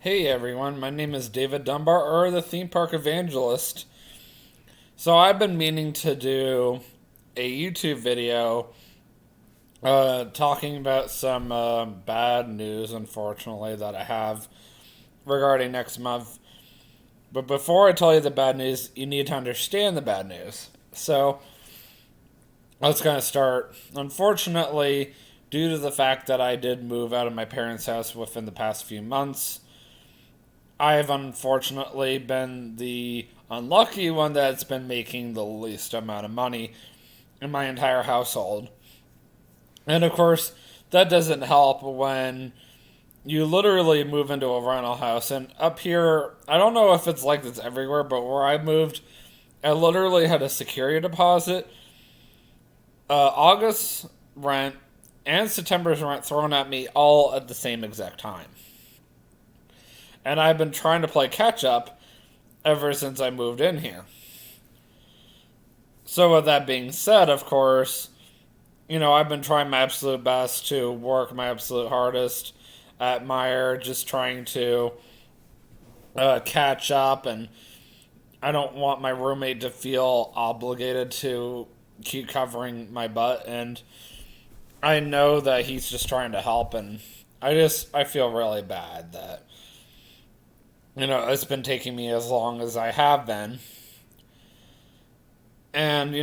Hey everyone, my name is David Dunbar, or the Theme Park Evangelist. So I've been meaning to do a YouTube video talking about some bad news, unfortunately, that I have regarding next month. But before I tell you the bad news, you need to understand the bad news. So let's kind of start. Unfortunately, due to the fact that I did move out of my parents' house within the past few months, I've unfortunately been the unlucky one that's been making the least amount of money in my entire household. And of course, that doesn't help when you literally move into a rental house. And up here, I don't know if it's like this everywhere, but where I moved, I literally had a security deposit, August rent, and September's rent thrown at me all at the same exact time. And I've been trying to play catch up ever since I moved in here. So, with that being said, of course, I've been trying my absolute best to work my absolute hardest at Meyer, just trying to catch up, and I don't want my roommate to feel obligated to keep covering my butt, and I know that he's just trying to help, and I feel really bad that it's been taking me as long as I have been, and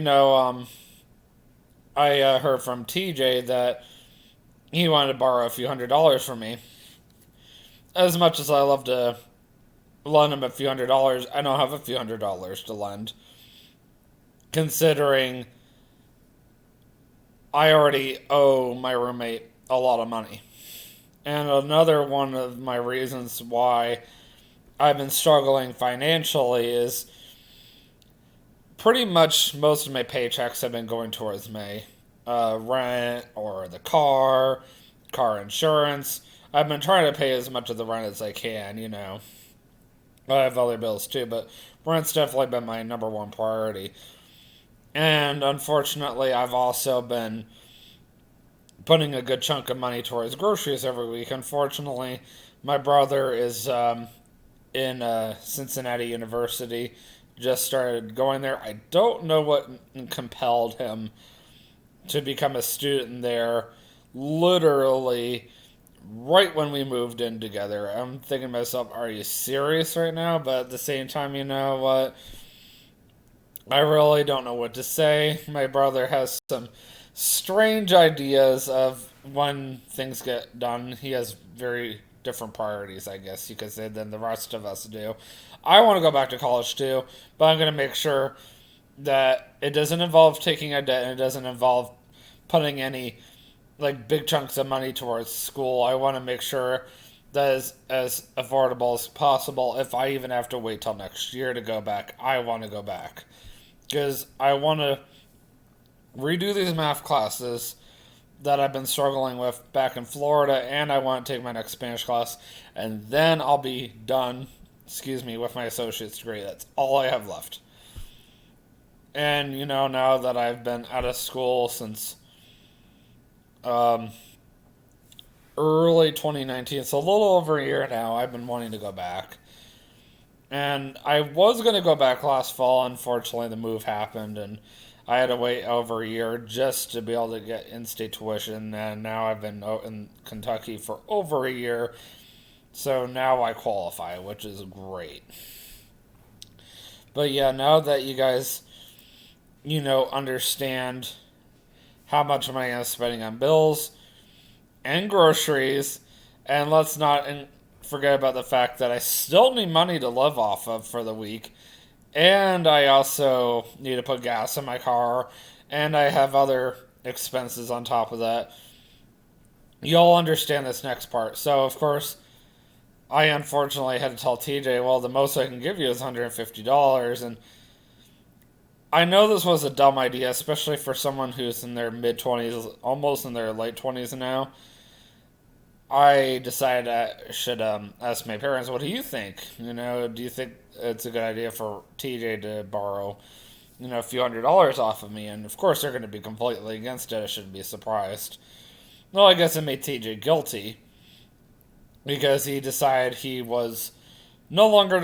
I heard from TJ that he wanted to borrow a few $100s from me. As much as I love to lend him a few $100s, I don't have a few $100s to lend, considering I already owe my roommate a lot of money. And another one of my reasons why I've been struggling financially is pretty much most of my paychecks have been going towards my rent or the car insurance. I've been trying to pay as much of the rent as I can. I have other bills too, but rent's definitely been my number one priority. And unfortunately, I've also been putting a good chunk of money towards groceries every week. Unfortunately, my brother is in Cincinnati University, just started going there. I don't know what compelled him to become a student there. Literally, right when we moved in together, I'm thinking to myself, are you serious right now? But at the same time, you know what? I really don't know what to say. My brother has some strange ideas of when things get done. He has very different priorities, I guess you could say, than the rest of us do. I want to go back to college too, but I'm going to make sure that it doesn't involve taking a debt and it doesn't involve putting any like big chunks of money towards school. I want to make sure that is as affordable as possible. If I even have to wait till next year to go back, I want to go back because I want to redo these math classes that I've been struggling with back in Florida, and I want to take my next Spanish class, and then I'll be done, with my associate's degree. That's all I have left. And, now that I've been out of school since um, early 2019, it's a little over a year now, I've been wanting to go back. And I was going to go back last fall. Unfortunately, the move happened, and I had to wait over a year just to be able to get in-state tuition. And now I've been in Kentucky for over a year, so now I qualify, which is great. But yeah, now that you guys, understand how much am I spending on bills and groceries, and let's not forget about the fact that I still need money to live off of for the week. And I also need to put gas in my car, and I have other expenses on top of that. You'll understand this next part. So, of course, I unfortunately had to tell TJ, well, the most I can give you is $150. And I know this was a dumb idea, especially for someone who's in their mid 20s, almost in their late 20s now. I decided I should ask my parents, what do you think? Do you think it's a good idea for TJ to borrow, a few $100s off of me? And of course, they're going to be completely against it. I shouldn't be surprised. Well, I guess it made TJ guilty. because he decided he was no longer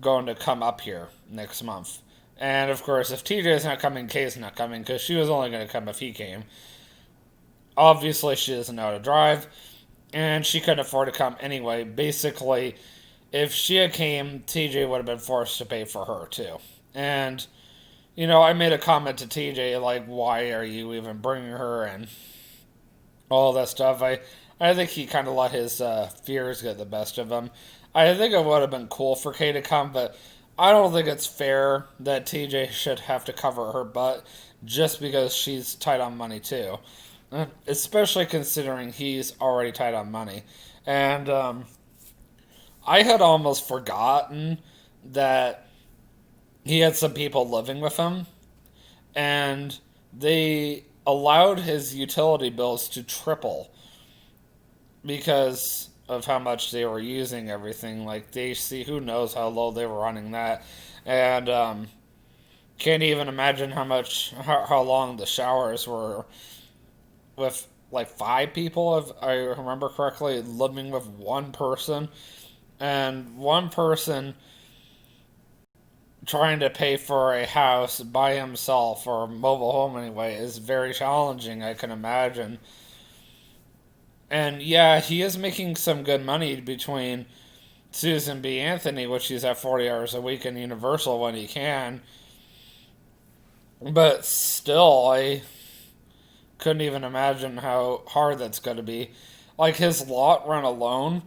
going to come up here next month. And of course, if TJ is not coming, Kay is not coming because she was only going to come if he came. Obviously, she doesn't know how to drive, and she couldn't afford to come anyway. Basically, if she had came, TJ would have been forced to pay for her too. And I made a comment to TJ like, "Why are you even bringing her?" and all that stuff. I think he kind of let his fears get the best of him. I think it would have been cool for Kay to come, but I don't think it's fair that TJ should have to cover her butt just because she's tight on money too. Especially considering he's already tight on money. And I had almost forgotten that he had some people living with him, and they allowed his utility bills to triple because of how much they were using everything. Like, they see, who knows how low they were running that. And can't even imagine how long the showers were with like 5 people, if I remember correctly, living with one person. And one person trying to pay for a house by himself or a mobile home anyway is very challenging, I can imagine. And yeah, he is making some good money between Susan B. Anthony, which he's at 40 hours a week, and Universal when he can. But still, I couldn't even imagine how hard that's going to be. Like, his lot rent alone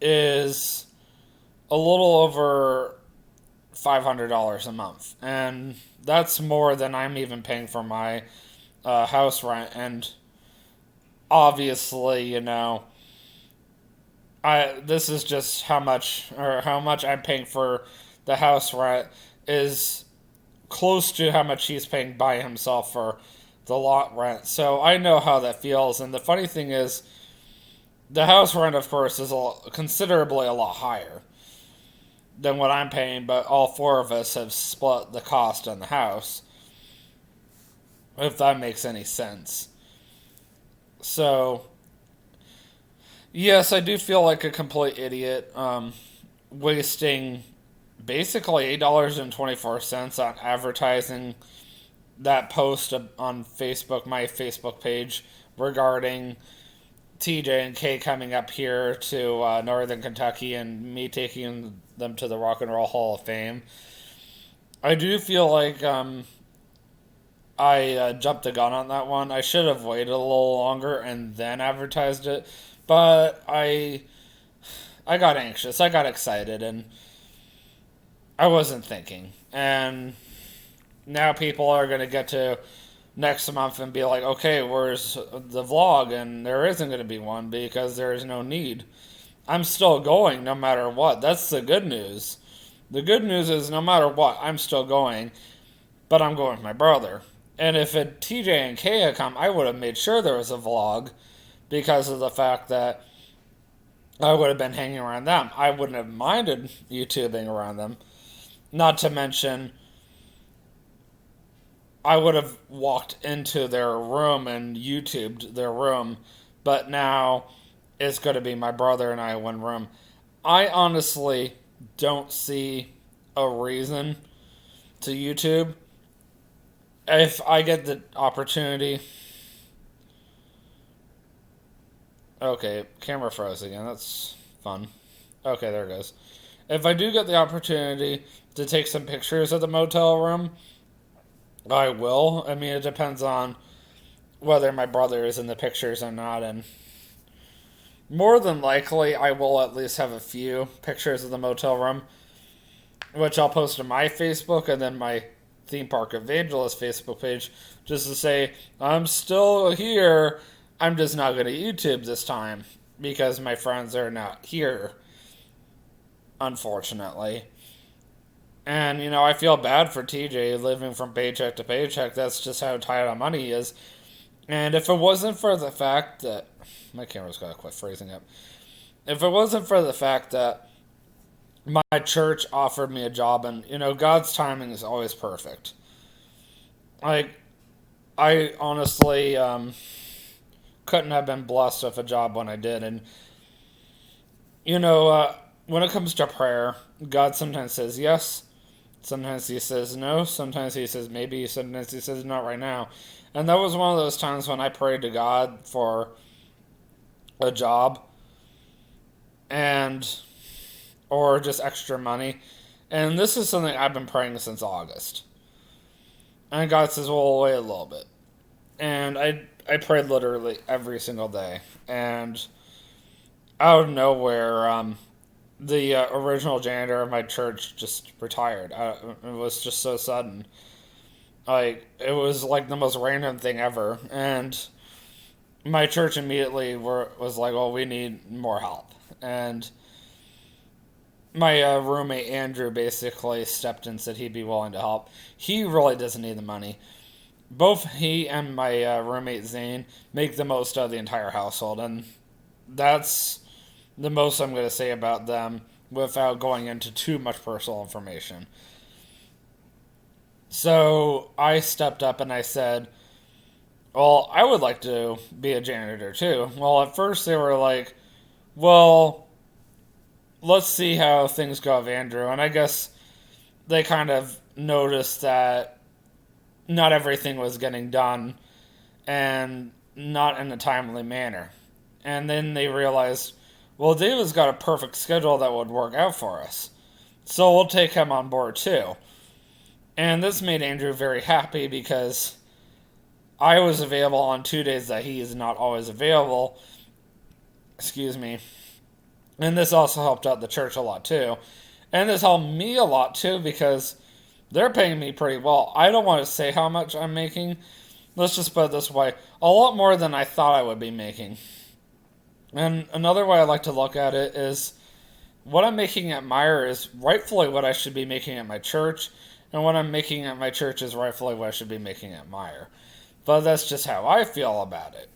is a little over $500 a month. And that's more than I'm even paying for my house rent. And obviously, this is just how much I'm paying for the house rent is close to how much he's paying by himself for the lot rent. So I know how that feels. And the funny thing is, the house rent, of course, is considerably a lot higher than what I'm paying, but all 4 of us have split the cost on the house, if that makes any sense. So, yes, I do feel like a complete idiot, wasting basically $8.24 on advertising that post on Facebook, my Facebook page, regarding TJ and Kay coming up here to Northern Kentucky and me taking them to the Rock and Roll Hall of Fame. I do feel like I jumped the gun on that one. I should have waited a little longer and then advertised it, but I got anxious. I got excited, and I wasn't thinking. And now people are going to get to next month and be like, okay, where's the vlog? And there isn't going to be one because there is no need. I'm still going no matter what. That's the good news. The good news is no matter what, I'm still going, but I'm going with my brother. And if it TJ and Kay had come, I would have made sure there was a vlog because of the fact that I would have been hanging around them. I wouldn't have minded YouTubing around them. Not to mention, I would have walked into their room and YouTubed their room, but now it's going to be my brother and I in one room. I honestly don't see a reason to YouTube. If I get the opportunity. Okay, camera froze again. That's fun. Okay, there it goes. If I do get the opportunity to take some pictures of the motel room, I will. I mean, it depends on whether my brother is in the pictures or not, and more than likely, I will at least have a few pictures of the motel room, which I'll post to my Facebook and then my Theme Park Evangelist Facebook page, just to say, I'm still here. I'm just not going to YouTube this time because my friends are not here, unfortunately. And, I feel bad for TJ living from paycheck to paycheck. That's just how tight on money he is. And if it wasn't for the fact that. My camera's got to quit freezing up. If it wasn't for the fact that my church offered me a job, and, God's timing is always perfect. I honestly couldn't have been blessed with a job when I did. And You know, when it comes to prayer, God sometimes says yes, sometimes he says no, sometimes he says maybe, sometimes he says not right now. And that was one of those times when I prayed to God for a job and or just extra money. And this is something I've been praying since August. And God says, "Well, wait a little bit." And I prayed literally every single day. And out of nowhere, the original janitor of my church just retired. It was just so sudden. Like, it was like the most random thing ever. And my church immediately was like, "Well, we need more help." And my roommate Andrew basically stepped in and said he'd be willing to help. He really doesn't need the money. Both he and my roommate Zane make the most of the entire household, and that's the most I'm going to say about them without going into too much personal information. So I stepped up and I said, "Well, I would like to be a janitor too." Well, at first they were like, "Well, let's see how things go with Andrew." And I guess they kind of noticed that not everything was getting done and not in a timely manner. And then they realized, well, David's got a perfect schedule that would work out for us. So we'll take him on board too. And this made Andrew very happy because I was available on 2 days that he is not always available. Excuse me. And this also helped out the church a lot too. And this helped me a lot too because they're paying me pretty well. I don't want to say how much I'm making. Let's just put it this way, a lot more than I thought I would be making. And another way I like to look at it is what I'm making at Meyer is rightfully what I should be making at my church, and what I'm making at my church is rightfully what I should be making at Meyer. But that's just how I feel about it.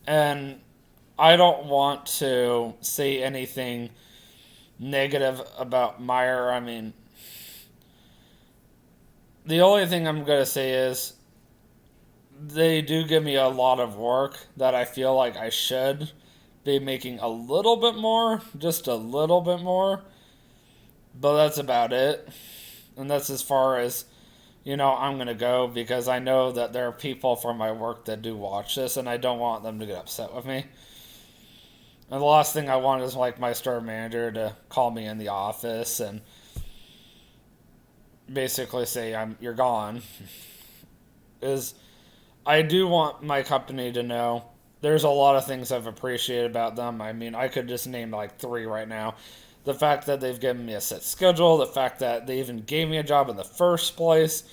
And I don't want to say anything negative about Meyer. I mean, the only thing I'm going to say is they do give me a lot of work that I feel like I should be making a little bit more, just a little bit more. But that's about it. And that's as far as, I'm going to go because I know that there are people from my work that do watch this and I don't want them to get upset with me. And the last thing I want is like my store manager to call me in the office and basically say you're gone. Is I do want my company to know there's a lot of things I've appreciated about them. I mean, I could just name like 3 right now. The fact that they've given me a set schedule, the fact that they even gave me a job in the first place,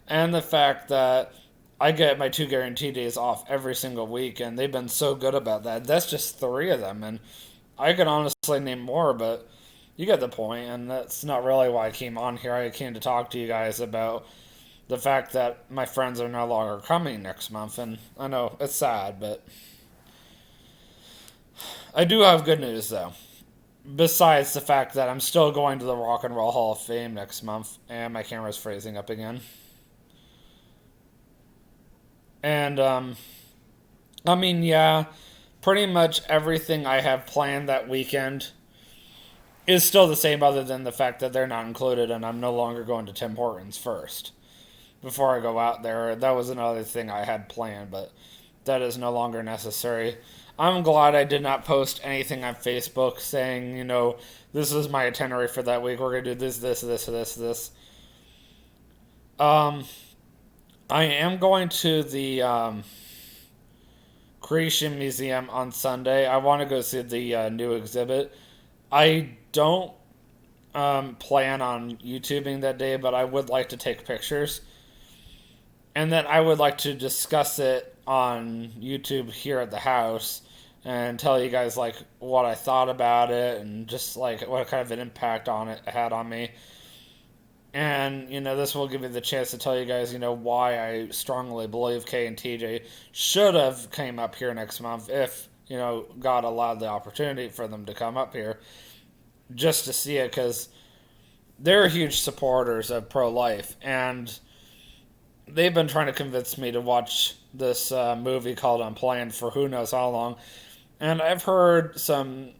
and the fact that I get my 2 guaranteed days off every single week, and they've been so good about that. That's just 3 of them, and I could honestly name more, but you get the point, and that's not really why I came on here. I came to talk to you guys about the fact that my friends are no longer coming next month, and I know it's sad, but I do have good news though. Besides the fact that I'm still going to the Rock and Roll Hall of Fame next month, and my camera's freezing up again. And, I mean, yeah, pretty much everything I have planned that weekend is still the same, other than the fact that they're not included, and I'm no longer going to Tim Hortons first before I go out there. That was another thing I had planned, but that is no longer necessary. I'm glad I did not post anything on Facebook saying, this is my itinerary for that week. We're going to do this. I am going to the Creation Museum on Sunday. I want to go see the new exhibit. I don't plan on YouTubing that day, but I would like to take pictures. And then I would like to discuss it on YouTube here at the house and tell you guys like what I thought about it and just like what kind of an impact on it had on me. And this will give me the chance to tell you guys why I strongly believe Kay and TJ should have came up here next month if God allowed the opportunity for them to come up here just to see it, because they're huge supporters of pro-life, and they've been trying to convince me to watch this movie called Unplanned for who knows how long. And I've heard some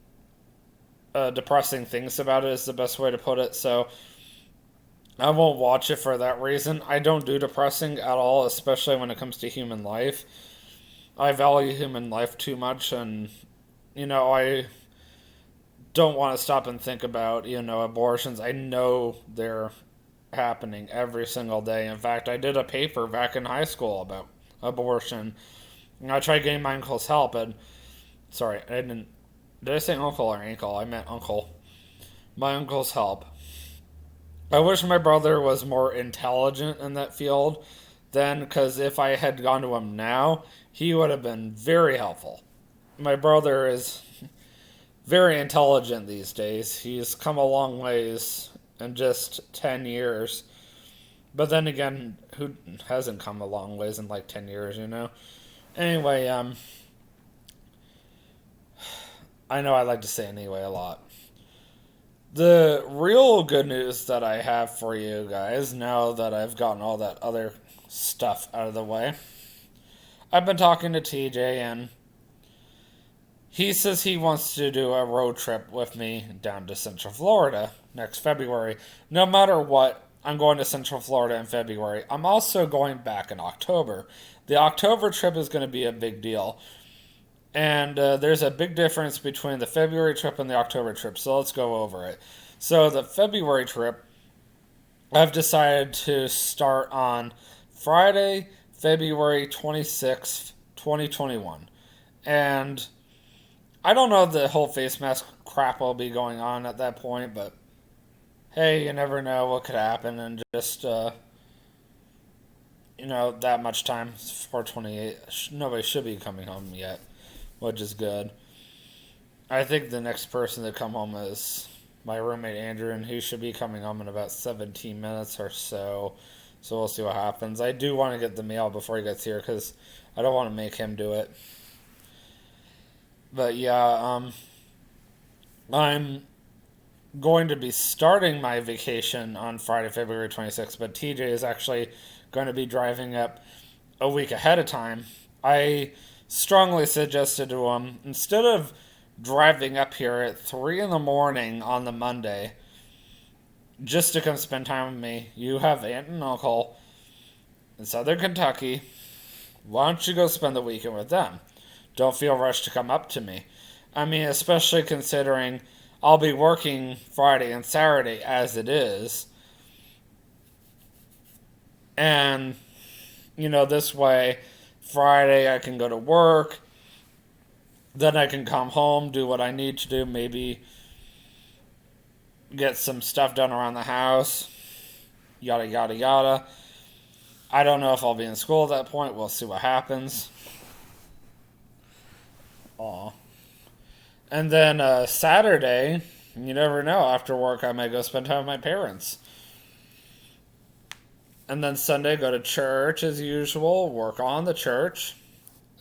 depressing things about it, is the best way to put it. So I won't watch it for that reason. I don't do depressing at all, especially when it comes to human life. I value human life too much, and I don't want to stop and think about abortions. I know they're happening every single day. In fact, I did a paper back in high school about abortion. And I tried getting my uncle's help, and sorry, I didn't. Did I say uncle or ankle? I meant uncle. My uncle's help. I wish my brother was more intelligent in that field then, because if I had gone to him now, he would have been very helpful. My brother is very intelligent these days. He's come a long ways in just 10 years. But then again, who hasn't come a long ways in like 10 years? Anyway, I know I like to say anyway a lot. The real good news that I have for you guys, now that I've gotten all that other stuff out of the way, I've been talking to TJ, and he says he wants to do a road trip with me down to Central Florida next February. No matter what, I'm going to Central Florida in February. I'm also going back in October. The October trip is going to be a big deal. And there's a big difference between the February trip and the October trip, so let's go over it. So the February trip, I've decided to start on Friday, February 26th, 2021. And I don't know if the whole face mask crap will be going on at that point, but hey, you never know what could happen, and just, that much time, 428, nobody should be coming home yet, which is good. I think the next person to come home is my roommate Andrew, and he should be coming home in about 17 minutes or so. So we'll see what happens. I do want to get the mail before he gets here because I don't want to make him do it. But yeah, I'm going to be starting my vacation on Friday, February 26th, but TJ is actually going to be driving up a week ahead of time. I strongly suggested to him, instead of driving up here at 3 in the morning on the Monday just to come spend time with me, you have aunt and uncle in southern Kentucky. Why don't you go spend the weekend with them? Don't feel rushed to come up to me. I mean, especially considering I'll be working Friday and Saturday as it is. And, this way, Friday I can go to work. Then I can come home, do what I need to do, maybe get some stuff done around the house, yada, yada, yada. I don't know if I'll be in school at that point. We'll see what happens. Aw. And then Saturday, you never know, after work I might go spend time with my parents. And then Sunday, go to church as usual, work on the church.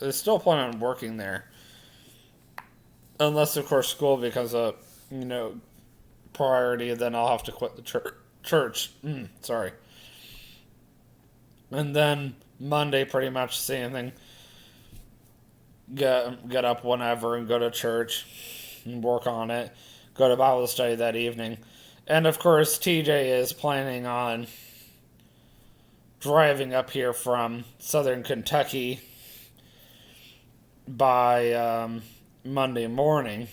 I still plan on working there. Unless, of course, school becomes a, priority, then I'll have to quit the church. Sorry. And then Monday, pretty much the same thing. Get up whenever and go to church and work on it. Go to Bible study that evening. And, of course, TJ is planning on driving up here from southern Kentucky by Monday morning.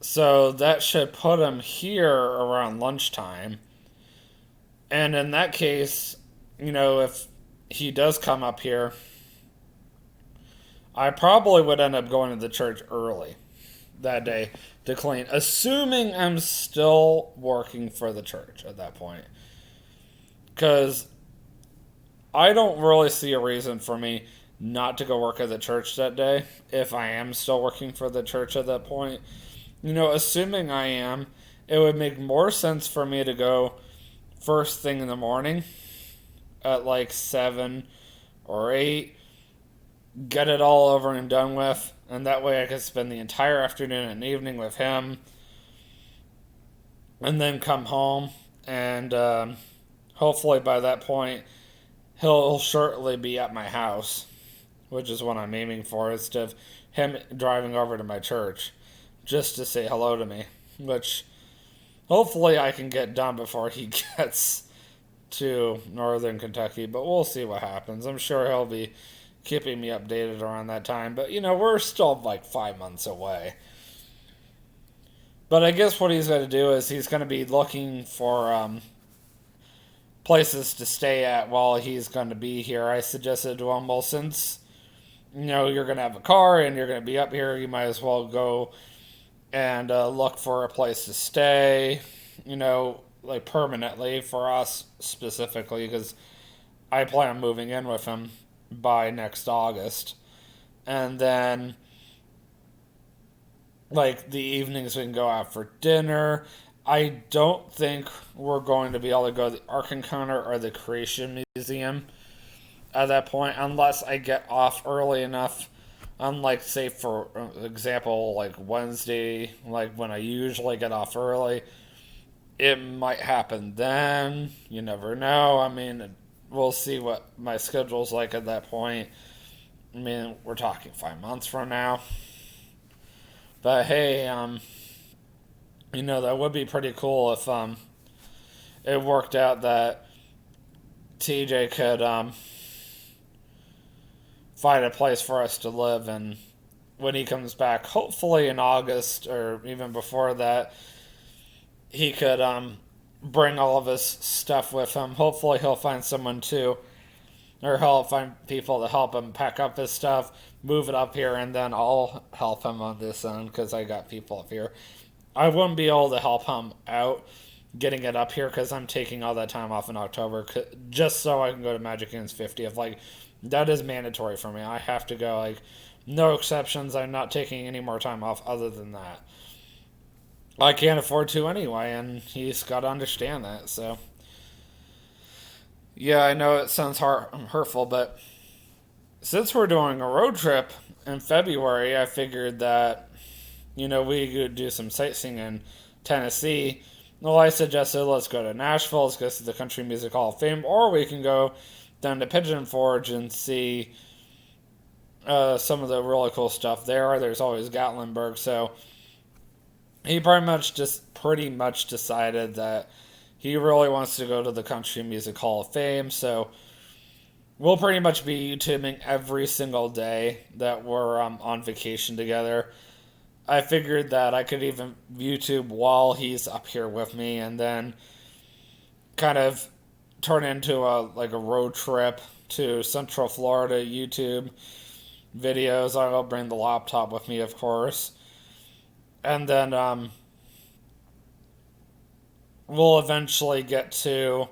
So that should put him here around lunchtime. And in that case, if he does come up here, I probably would end up going to the church early that day to clean, assuming I'm still working for the church at that point. Because I don't really see a reason for me not to go work at the church that day if I am still working for the church at that point. Assuming I am, it would make more sense for me to go first thing in the morning at like 7 or 8, get it all over and done with, and that way I could spend the entire afternoon and evening with him, and then come home, and hopefully by that point he'll shortly be at my house, which is what I'm aiming for, instead of him driving over to my church. just to say hello to me, which hopefully I can get done before he gets to Northern Kentucky, but we'll see what happens. I'm sure he'll be keeping me updated around that time, but we're still like 5 months away. But I guess what he's going to do is he's going to be looking for places to stay at while he's going to be here. I suggested to him, well, since you're going to have a car and you're going to be up here, you might as well go and look for a place to stay, like permanently for us specifically, because I plan on moving in with him by next August. And then, like, the evenings we can go out for dinner. I don't think we're going to be able to go to the Ark Encounter or the Creation Museum at that point, unless I get off early enough. Unlike, say, for example, like Wednesday, like when I usually get off early, it might happen then. You never know. I mean, we'll see what my schedule's like at that point. I mean, we're talking 5 months from now. But hey, that would be pretty cool if it worked out that TJ could find a place for us to live, and when he comes back, hopefully in August or even before that, he could bring all of his stuff with him. Hopefully he'll find someone too, or he'll find people to help him pack up his stuff, move it up here, and then I'll help him on this end because I got people up here. I wouldn't be able to help him out getting it up here because I'm taking all that time off in October just so I can go to Magic Hands 50th. Like, that is mandatory for me. I have to go. Like, no exceptions. I'm not taking any more time off other than that. I can't afford to anyway, and he's got to understand that. So, yeah, I know it sounds hurtful, but since we're doing a road trip in February, I figured that we could do some sightseeing in Tennessee. Well, I suggested let's go to Nashville, let's go to the Country Music Hall of Fame, or we can go down to Pigeon Forge and see some of the really cool stuff there. There's always Gatlinburg, so he pretty much decided that he really wants to go to the Country Music Hall of Fame, so we'll pretty much be YouTubing every single day that we're on vacation together. I figured that I could even YouTube while he's up here with me, and then kind of turn into a road trip to Central Florida YouTube videos. I'll bring the laptop with me, of course, and then we'll eventually get to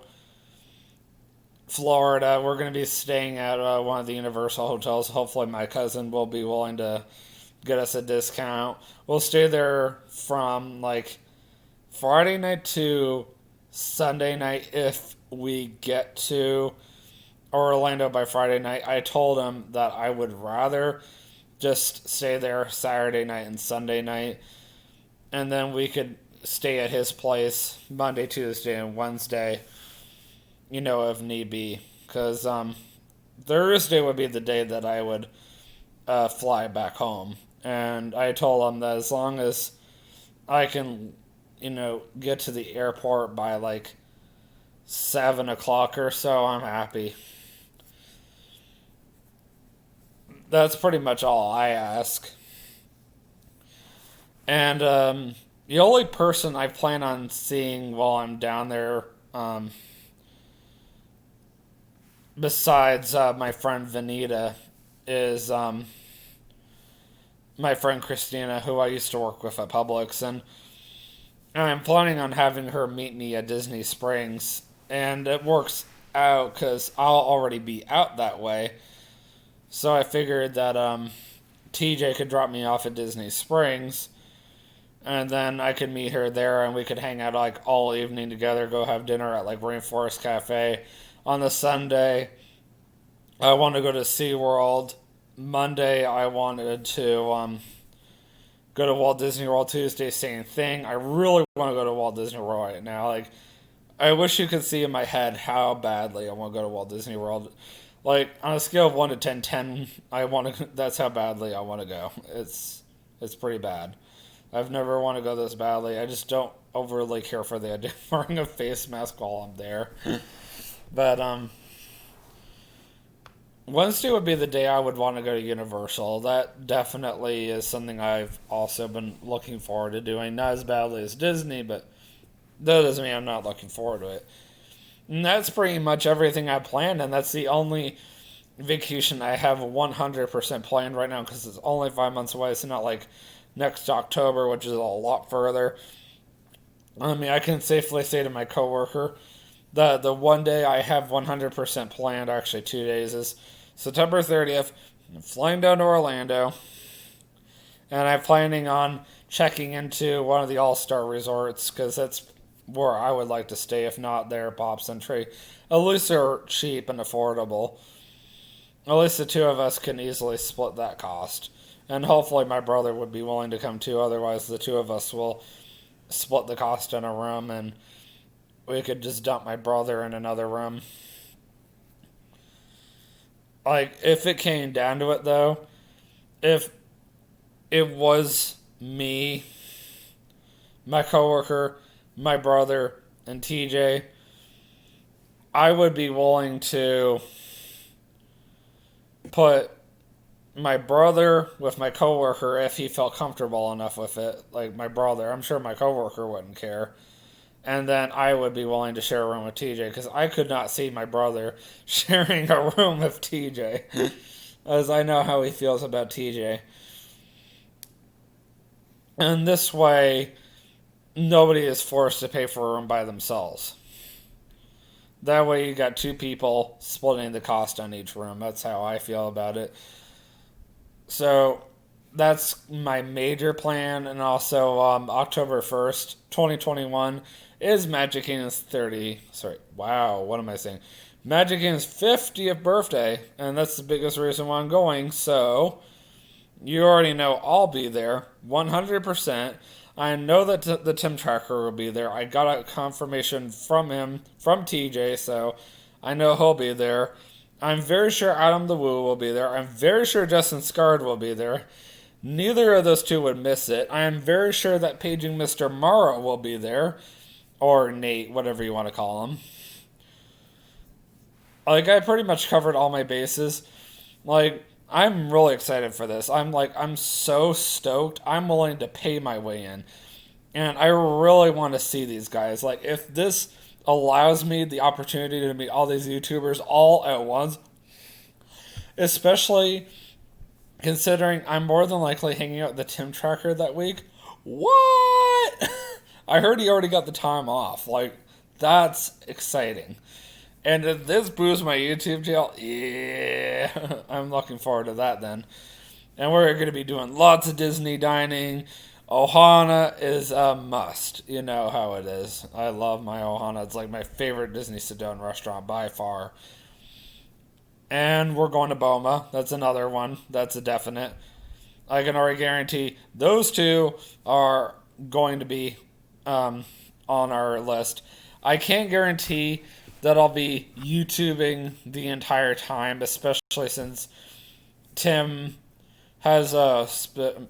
Florida. We're going to be staying at one of the Universal hotels. Hopefully my cousin will be willing to get us a discount. We'll stay there from Friday night to Sunday night if we get to Orlando by Friday night. I told him that I would rather just stay there Saturday night and Sunday night, and then we could stay at his place Monday, Tuesday, and Wednesday, if need be. Because Thursday would be the day that I would fly back home. And I told him that as long as I can, get to the airport by 7 o'clock or so, I'm happy. That's pretty much all I ask. And the only person I plan on seeing while I'm down there, besides my friend Vanita, is my friend Christina, who I used to work with at Publix, and I'm planning on having her meet me at Disney Springs, and it works out because I'll already be out that way, so I figured that TJ could drop me off at Disney Springs, and then I could meet her there, and we could hang out all evening together, go have dinner at Rainforest Cafe. On the Sunday, I want to go to SeaWorld. Monday, I wanted to go to Walt Disney World. Tuesday, same thing. I really want to go to Walt Disney World right now. I wish you could see in my head how badly I want to go to Walt Disney World. On a scale of 1 to 10, 10, that's how badly I want to go. It's pretty bad. I've never want to go this badly. I just don't overly care for the idea of wearing a face mask while I'm there. But Wednesday would be the day I would want to go to Universal. That definitely is something I've also been looking forward to doing. Not as badly as Disney, but that doesn't mean I'm not looking forward to it. And that's pretty much everything I planned, and that's the only vacation I have 100% planned right now because it's only 5 months away. It's not like next October, which is a lot further. I mean, I can safely say to my coworker that the one day I have 100% planned, actually 2 days, is September 30th. I'm flying down to Orlando, and I'm planning on checking into one of the All Star resorts because that's where I would like to stay, if not there, Pops and Tree. At least they're cheap and affordable. At least the two of us can easily split that cost. And hopefully my brother would be willing to come too, otherwise the two of us will split the cost in a room and we could just dump my brother in another room. Like, if it came down to it though, if it was me, my coworker, my brother, and TJ, I would be willing to put my brother with my coworker if he felt comfortable enough with it. Like my brother, I'm sure my coworker wouldn't care. And then I would be willing to share a room with TJ because I could not see my brother sharing a room with TJ, as I know how he feels about TJ. And this way, nobody is forced to pay for a room by themselves. That way, you got two people splitting the cost on each room. That's how I feel about it. So that's my major plan, and also October 1st, 2021 is Magic Kingdom's 30. Sorry, wow, what am I saying? Magic Kingdom's 50th birthday, and that's the biggest reason why I'm going. So you already know I'll be there 100%. I know that the Tim Tracker will be there. I got a confirmation from him, from TJ, so I know he'll be there. I'm very sure Adam the Woo will be there. I'm very sure Justin Scard will be there. Neither of those two would miss it. I am very sure that Paging Mr. Mara will be there. Or Nate, whatever you want to call him. Like, I pretty much covered all my bases. Like, I'm really excited for this. I'm so stoked. I'm willing to pay my way in. And I really want to see these guys. Like, if this allows me the opportunity to meet all these YouTubers all at once, especially considering I'm more than likely hanging out with the Tim Tracker that week. What? I heard he already got the time off. Like, that's exciting. And if this boosts my YouTube channel, yeah, I'm looking forward to that then. And we're going to be doing lots of Disney dining. Ohana is a must. You know how it is. I love my Ohana. It's like my favorite Disney sit-down restaurant by far. And we're going to Boma. That's another one. That's a definite. I can already guarantee those two are going to be on our list. I can't guarantee that I'll be YouTubing the entire time, especially since Tim has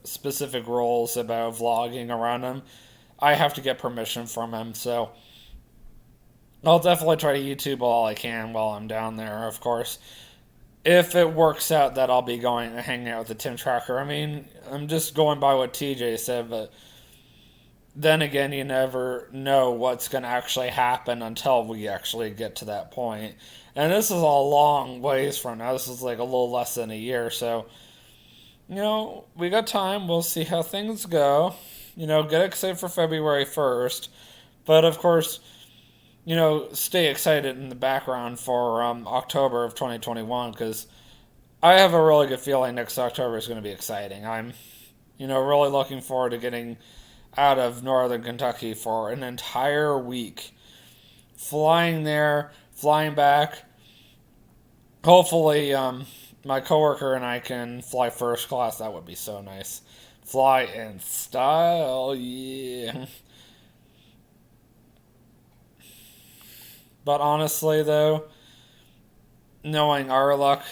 specific rules about vlogging around him. I have to get permission from him, so I'll definitely try to YouTube all I can while I'm down there, of course. If it works out that I'll be going and hanging out with the Tim Tracker. I mean, I'm just going by what TJ said, but then again, you never know what's going to actually happen until we actually get to that point. And this is a long ways from now. This is like a little less than a year, so we got time. We'll see how things go. Get excited for February 1st. But of course, stay excited in the background for October of 2021 because I have a really good feeling next October is going to be exciting. I'm, really looking forward to getting out of Northern Kentucky for an entire week. Flying there, flying back. Hopefully, my coworker and I can fly first class. That would be so nice. Fly in style, yeah. But honestly, though, knowing our luck,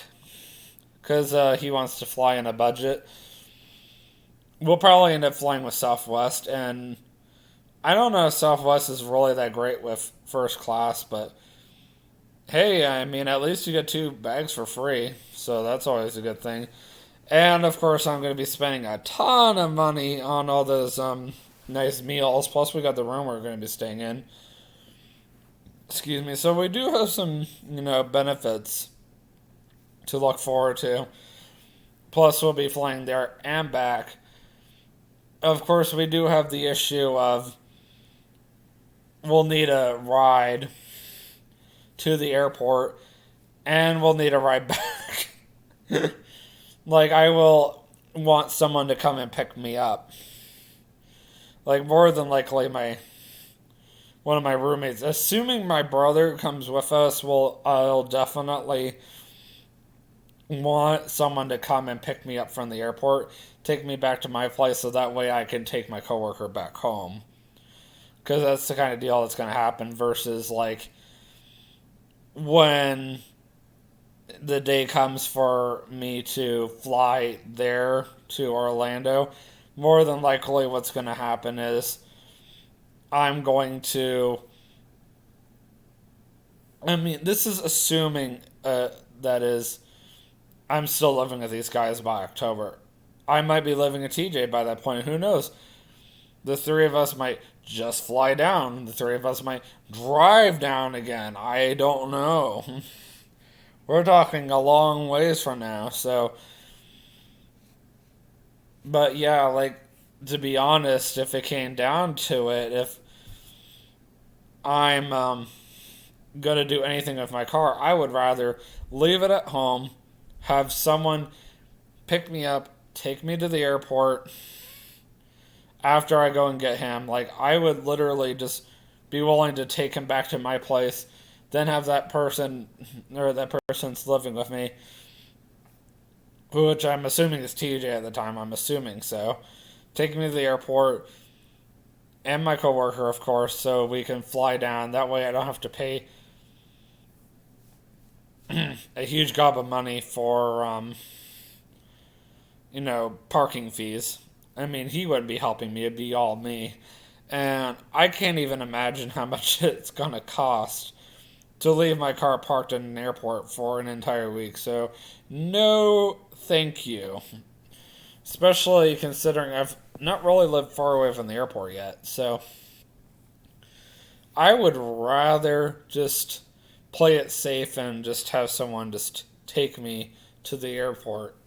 because he wants to fly in a budget, we'll probably end up flying with Southwest, and I don't know if Southwest is really that great with first class, but hey, I mean, at least you get two bags for free, so that's always a good thing. And of course, I'm going to be spending a ton of money on all those nice meals. Plus, we got the room we're going to be staying in. Excuse me. So we do have some, benefits to look forward to. Plus, we'll be flying there and back. Of course, we do have the issue of we'll need a ride to the airport, and we'll need a ride back. Like, I will want someone to come and pick me up. Like, more than likely, one of my roommates, assuming my brother comes with us, I'll definitely want someone to come and pick me up from the airport, take me back to my place, so that way I can take my coworker back home. Because that's the kind of deal that's going to happen versus, like, when the day comes for me to fly there to Orlando, more than likely what's going to happen is I'm going to. I mean, this is assuming that is, I'm still living with these guys by October. I might be living at TJ by that point. Who knows? The three of us might just fly down. The three of us might drive down again. I don't know. We're talking a long ways from now, so. But yeah, like, to be honest, if it came down to it, if I'm gonna do anything with my car, I would rather leave it at home, have someone pick me up, take me to the airport after I go and get him. Like, I would literally just be willing to take him back to my place, then have that person, or that person's living with me, which I'm assuming is TJ at the time. I'm assuming so. Take me to the airport, and my coworker, of course, so we can fly down. That way I don't have to pay a huge gob of money for, parking fees. I mean, he wouldn't be helping me, it'd be all me. And I can't even imagine how much it's gonna cost to leave my car parked in an airport for an entire week. So, no thank you. Especially considering I've not really lived far away from the airport yet. So, I would rather just play it safe and just have someone just take me to the airport.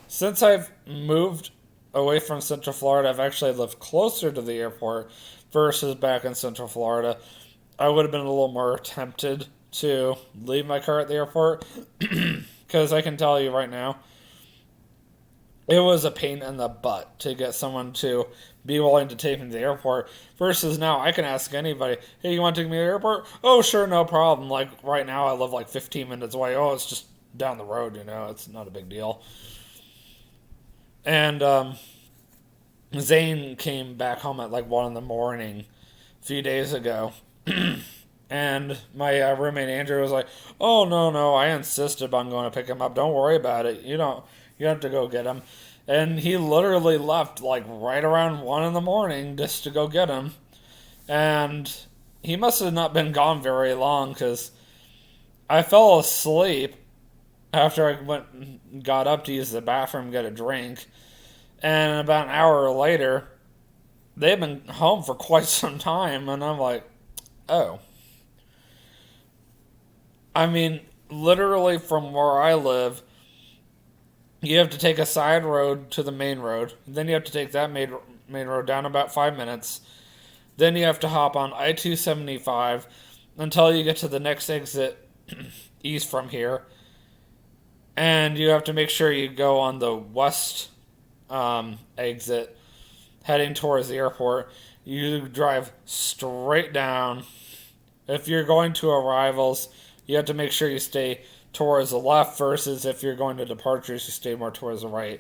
Since I've moved away from Central Florida, I've actually lived closer to the airport versus back in Central Florida. I would have been a little more tempted to leave my car at the airport because I can tell you right now, it was a pain in the butt to get someone to be willing to take me to the airport versus now I can ask anybody, hey, you want to take me to the airport? Oh, sure, no problem. Like, right now I live like 15 minutes away. Oh, it's just down the road, it's not a big deal. And Zane came back home at like 1 in the morning a few days ago. And my roommate Andrew was like, "Oh no, I insisted on going to pick him up. Don't worry about it. You have to go get him." And he literally left like right around 1 in the morning just to go get him. And he must have not been gone very long because I fell asleep after I got up to use the bathroom, get a drink, and about an hour later, they've been home for quite some time, and I'm like, oh. I mean, literally from where I live, you have to take a side road to the main road. Then you have to take that main road down about 5 minutes. Then you have to hop on I-275 until you get to the next exit east from here. And you have to make sure you go on the west exit heading towards the airport. You drive straight down. If you're going to arrivals, you have to make sure you stay towards the left versus if you're going to departures, you stay more towards the right.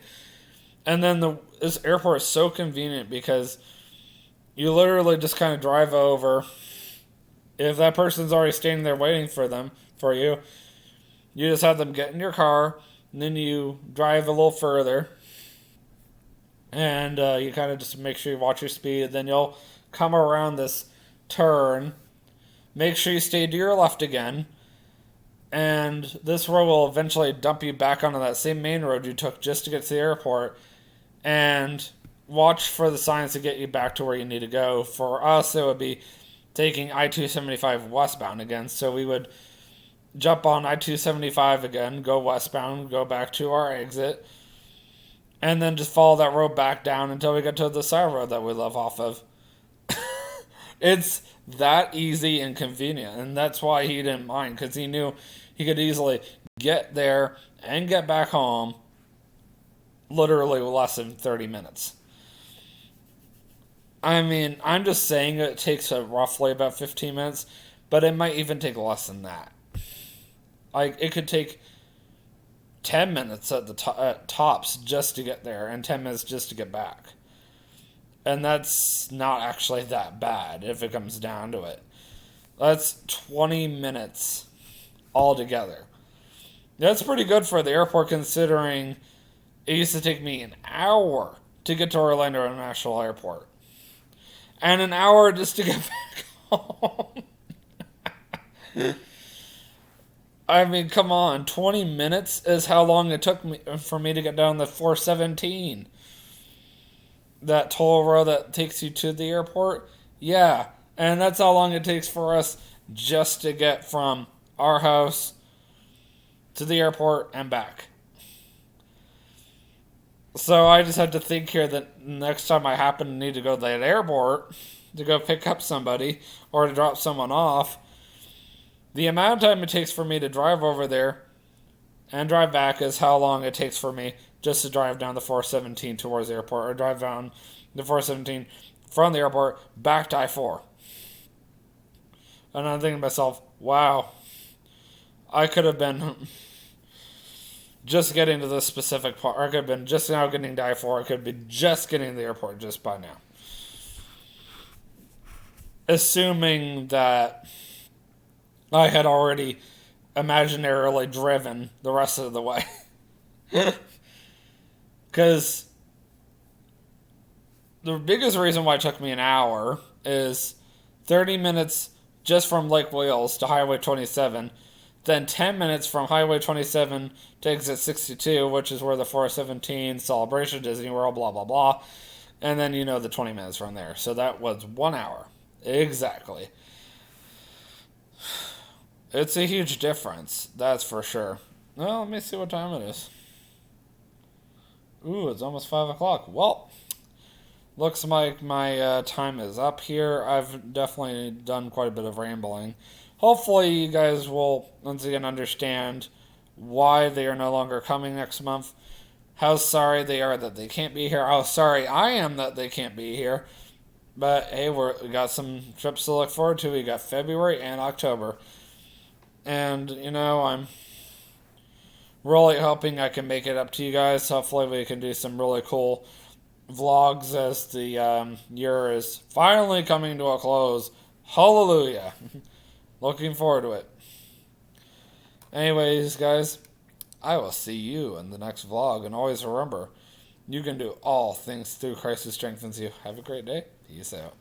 And then this airport is so convenient because you literally just kind of drive over. If that person's already standing there waiting for you, you just have them get in your car, and then you drive a little further. And you kind of just make sure you watch your speed. Then you'll come around this turn. Make sure you stay to your left again. And this road will eventually dump you back onto that same main road you took just to get to the airport. And watch for the signs to get you back to where you need to go. For us, it would be taking I 275 westbound again. So we would jump on I 275 again, go westbound, go back to our exit, and then just follow that road back down until we get to the side road that we live off of. It's that easy and convenient, and that's why he didn't mind, because he knew he could easily get there and get back home literally less than 30 minutes. I mean, I'm just saying it takes roughly about 15 minutes, but it might even take less than that. Like, it could take 10 minutes at tops just to get there, and 10 minutes just to get back. And that's not actually that bad if it comes down to it. That's 20 minutes altogether. That's pretty good for the airport, considering it used to take me an hour to get to Orlando International Airport. And an hour just to get back home. I mean, come on. 20 minutes is how long it took for me to get down the 417. That toll road that takes you to the airport. Yeah. And that's how long it takes for us just to get from our house to the airport and back. So I just have to think here that next time I happen to need to go to that airport to go pick up somebody or to drop someone off, the amount of time it takes for me to drive over there and drive back is how long it takes for me just to drive down the 417 towards the airport, or drive down the 417 from the airport back to I-4. And I'm thinking to myself, wow, I could have been just getting to this specific part. I could have been just now getting to I-4. I could be just getting to the airport just by now. Assuming that I had already imaginarily driven the rest of the way. Because the biggest reason why it took me an hour is 30 minutes just from Lake Wales to Highway 27, then 10 minutes from Highway 27 to exit 62, which is where the 417 Celebration, Disney World, blah, blah, blah. And then, the 20 minutes from there. So that was 1 hour. Exactly. It's a huge difference, that's for sure. Well, let me see what time it is. Ooh, it's almost 5 o'clock. Well, looks like my time is up here. I've definitely done quite a bit of rambling. Hopefully you guys will once again understand why they are no longer coming next month, how sorry they are that they can't be here, how sorry I am that they can't be here. But hey, we got some trips to look forward to. We got February and October. And, I'm really hoping I can make it up to you guys. Hopefully we can do some really cool vlogs as the year is finally coming to a close. Hallelujah. Looking forward to it. Anyways, guys, I will see you in the next vlog. And always remember, you can do all things through Christ who strengthens you. Have a great day. Peace out.